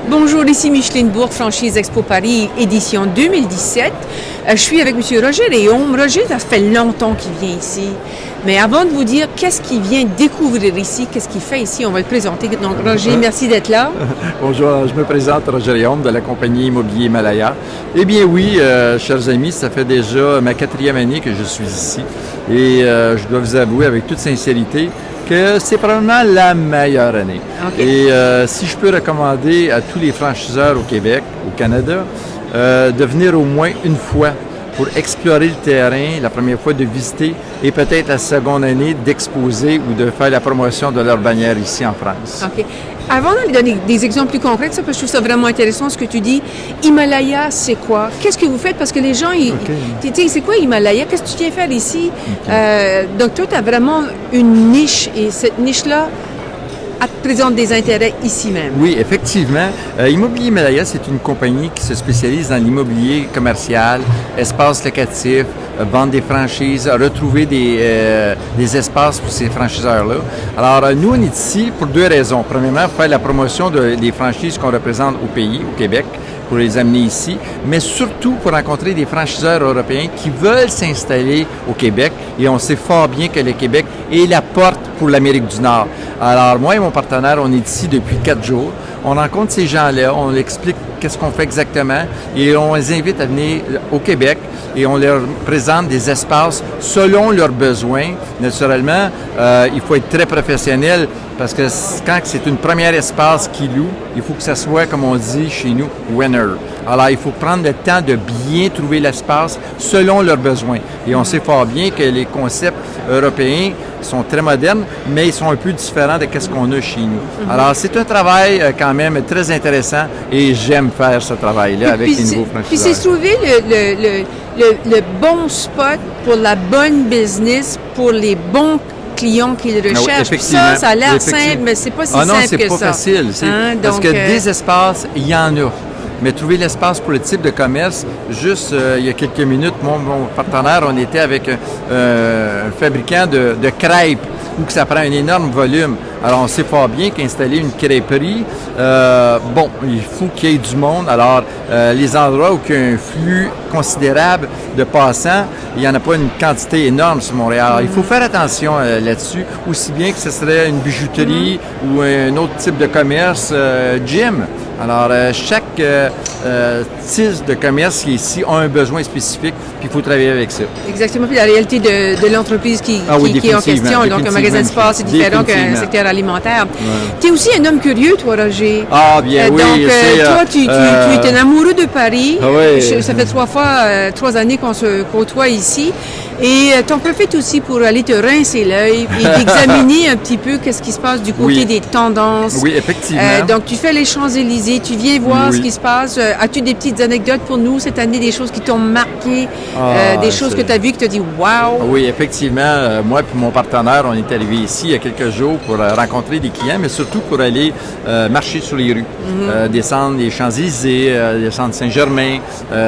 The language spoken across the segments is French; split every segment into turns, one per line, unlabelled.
Bonjour, ici Micheline Bourque, franchise Expo Paris, édition 2017. Je suis avec M. Roger Réaume. Roger, ça fait longtemps qu'il vient ici. Mais avant de vous dire qu'est-ce qu'il vient découvrir ici, qu'est-ce qu'il fait ici, on va le présenter. Donc, Roger, merci d'être là.
Bonjour, je me présente Roger Réaume de la compagnie Immobilier Himalaya. Eh bien oui, chers amis, ça fait déjà ma 4e année que je suis ici. Et je dois vous avouer avec toute sincérité que c'est probablement la meilleure année. Okay. Et si je peux recommander à tous les franchiseurs au Québec, au Canada, de venir au moins une fois pour explorer le terrain, la première fois de visiter et peut-être la seconde année d'exposer ou de faire la promotion de leur bannière ici en France.
OK. Avant de donner des exemples plus concrets, parce que je trouve ça vraiment intéressant ce que tu dis. Himalaya, c'est quoi? Qu'est-ce que vous faites? Parce que les gens, c'est quoi Himalaya? Qu'est-ce que tu viens faire ici? Okay. Donc toi, tu as vraiment une niche et cette niche-là, elle te présente des intérêts ici même.
Oui, effectivement. Immobilier Himalaya, c'est une compagnie qui se spécialise dans l'immobilier commercial, espaces locatifs, vendre des franchises, retrouver des espaces pour ces franchiseurs-là. Alors, nous, on est ici pour 2 raisons. Premièrement, faire la promotion des franchises qu'on représente au pays, au Québec, pour les amener ici, mais surtout pour rencontrer des franchiseurs européens qui veulent s'installer au Québec. Et on sait fort bien que le Québec est la porte pour l'Amérique du Nord. Alors, moi et mon partenaire, on est ici depuis 4 jours. On rencontre ces gens-là, on leur explique qu'est-ce qu'on fait exactement et on les invite à venir au Québec et on leur présente des espaces selon leurs besoins. Naturellement, il faut être très professionnel parce que quand c'est une première espace qui loue, il faut que ça soit, comme on dit chez nous, winner. Alors, il faut prendre le temps de bien trouver l'espace selon leurs besoins. Et on sait fort bien que les concepts européens sont très modernes, mais ils sont un peu différents de ce qu'on a chez nous. Alors, c'est un travail quand même très intéressant et j'aime faire ce travail-là avec les nouveaux franchiseurs.
Puis c'est trouver le bon spot pour la bonne business, pour les bons clients qu'ils recherchent.
Oui,
ça a l'air simple, mais c'est pas si simple que ça.
Non, c'est pas facile. Parce que des espaces, il y en a. Mais trouver l'espace pour le type de commerce, juste il y a quelques minutes, mon partenaire, on était avec un fabricant de crêpes où que ça prend un énorme volume. Alors, on sait fort bien qu'installer une crêperie, il faut qu'il y ait du monde. Alors, les endroits où il y a un flux considérable de passants, il n'y en a pas une quantité énorme sur Montréal. Alors, il faut faire attention là-dessus, aussi bien que ce serait une bijouterie ou un autre type de commerce, gym. Alors, chaque type de commerce qui est ici a un besoin spécifique, puis il faut travailler avec ça.
Exactement. Puis la réalité de l'entreprise qui est en question, donc un magasin de sport, c'est différent qu'un secteur alimentaire. Ouais. Tu es aussi un homme curieux, toi, Roger.
Ah, bien oui.
Donc, toi, tu es un amoureux de Paris.
Ah, oui.
Ça fait 3 années qu'on se côtoie ici. Et t'en profites aussi pour aller te rincer l'œil et d'examiner un petit peu qu'est-ce qui se passe du côté des tendances.
Oui, effectivement.
Donc, tu fais les Champs-Élysées, tu viens voir ce qui se passe. As-tu des petites anecdotes pour nous cette année, des choses qui t'ont marqué, des choses que tu as vues, que tu as dit « wow ».
Oui, effectivement. Moi et mon partenaire, on est arrivés ici il y a quelques jours pour rencontrer des clients, mais surtout pour aller marcher sur les rues, descendre les Champs-Élysées, descendre Saint-Germain,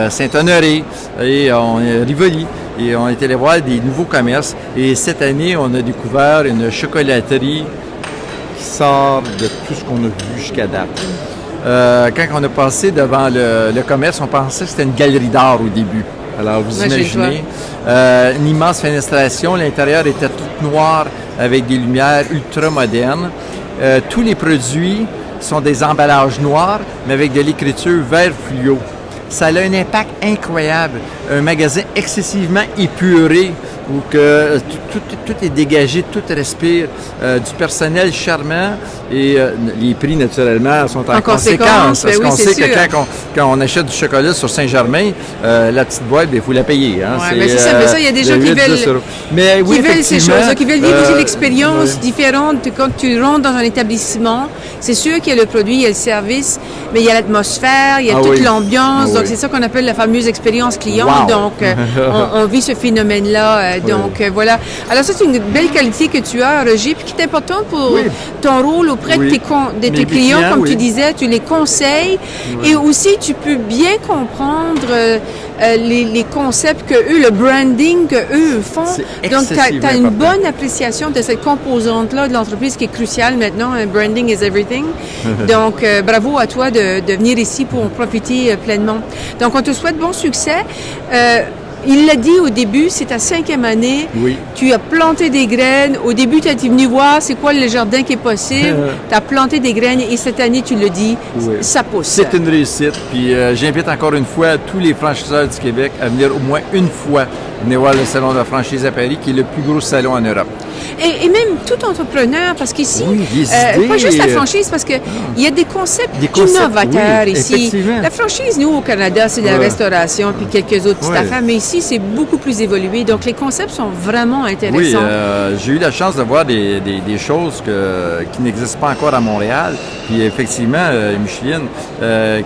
Saint-Honoré et Rivoli. Et on est allé voir des nouveaux commerces. Et cette année, on a découvert une chocolaterie qui sort de tout ce qu'on a vu jusqu'à date. Quand on a passé devant le commerce, on pensait que c'était une galerie d'art au début. Alors, vous imaginez, une immense fenestration. L'intérieur était tout noir avec des lumières ultra modernes. Tous les produits sont des emballages noirs, mais avec de l'écriture vert fluo. Ça a un impact incroyable. Un magasin excessivement épuré où que tout est dégagé, tout respire, du personnel charmant et les prix, naturellement, sont en conséquence. Parce qu'on sait que quand on achète du chocolat sur Saint-Germain, la petite boîte, il faut la payer. Hein.
Ouais, c'est ça, mais ça, il y a des gens qui veulent ces choses, qui veulent vivre aussi l'expérience différente quand tu rentres dans un établissement. C'est sûr qu'il y a le produit, il y a le service, mais il y a l'atmosphère, il y a toute l'ambiance. Donc, c'est ça qu'on appelle la fameuse expérience client. Wow. Donc, on vit ce phénomène-là. Voilà. Alors, ça, c'est une belle qualité que tu as, Roger, puis qui est importante pour ton rôle auprès de tes clients. Comme tu disais, tu les conseilles. Et aussi, tu peux bien comprendre les concepts que eux, le branding que eux font. Donc, tu as une bonne appréciation de cette composante-là de l'entreprise qui est cruciale maintenant. Branding is everything. Donc, bravo à toi de venir ici pour en profiter pleinement. Donc, on te souhaite bon succès. Il l'a dit au début, c'est ta 5e année.
Oui.
Tu as planté des graines. Au début, tu es venu voir c'est quoi le jardin qui est possible. Tu as planté des graines et cette année, tu le dis, ça pousse.
C'est une réussite. Puis j'invite encore une fois tous les franchiseurs du Québec à venir au moins une fois venir voir le salon de la franchise à Paris, qui est le plus gros salon en Europe.
Et même tout entrepreneur, parce qu'ici, pas juste la franchise, parce qu'il y a des concepts innovateurs ici. La franchise, nous, au Canada, c'est la restauration, puis quelques autres petites affaires, mais ici, c'est beaucoup plus évolué. Donc, les concepts sont vraiment intéressants.
Oui, j'ai eu la chance de voir des choses qui n'existent pas encore à Montréal. Puis, effectivement, Micheline,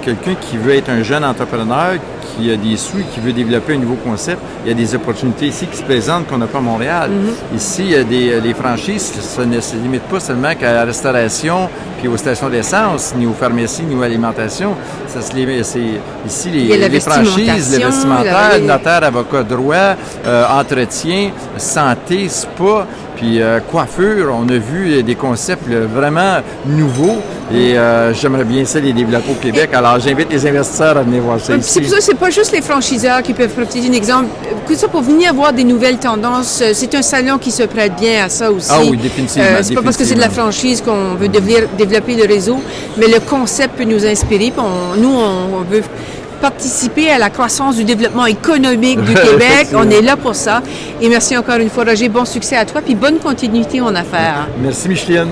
quelqu'un qui veut être un jeune entrepreneur, qui a des sous et qui veut développer un nouveau concept, il y a des opportunités ici qui se présentent qu'on n'a pas à Montréal. Ici, il y a les franchises, ça ne se limite pas seulement qu'à la restauration, puis aux stations d'essence, ni aux pharmacies, ni aux alimentations. Ça se limite, ici, les franchises, le vestimentaire, notaire, avocat, droit, entretien, santé, spa, puis coiffure. On a vu des concepts vraiment nouveaux. Et j'aimerais bien ça les développer au Québec. Alors, j'invite les investisseurs à venir voir ça ici.
C'est pour ça, c'est pas juste les franchiseurs qui peuvent profiter d'un exemple. Que ça, pour venir voir des nouvelles tendances, c'est un salon qui se prête bien à ça aussi.
Ah oui, définitivement.
C'est pas parce que c'est de la franchise qu'on veut développer le réseau, mais le concept peut nous inspirer. Puis on veut participer à la croissance du développement économique du Québec. On est là pour ça. Et merci encore une fois, Roger. Bon succès à toi, puis bonne continuité en affaires.
Merci, Micheline.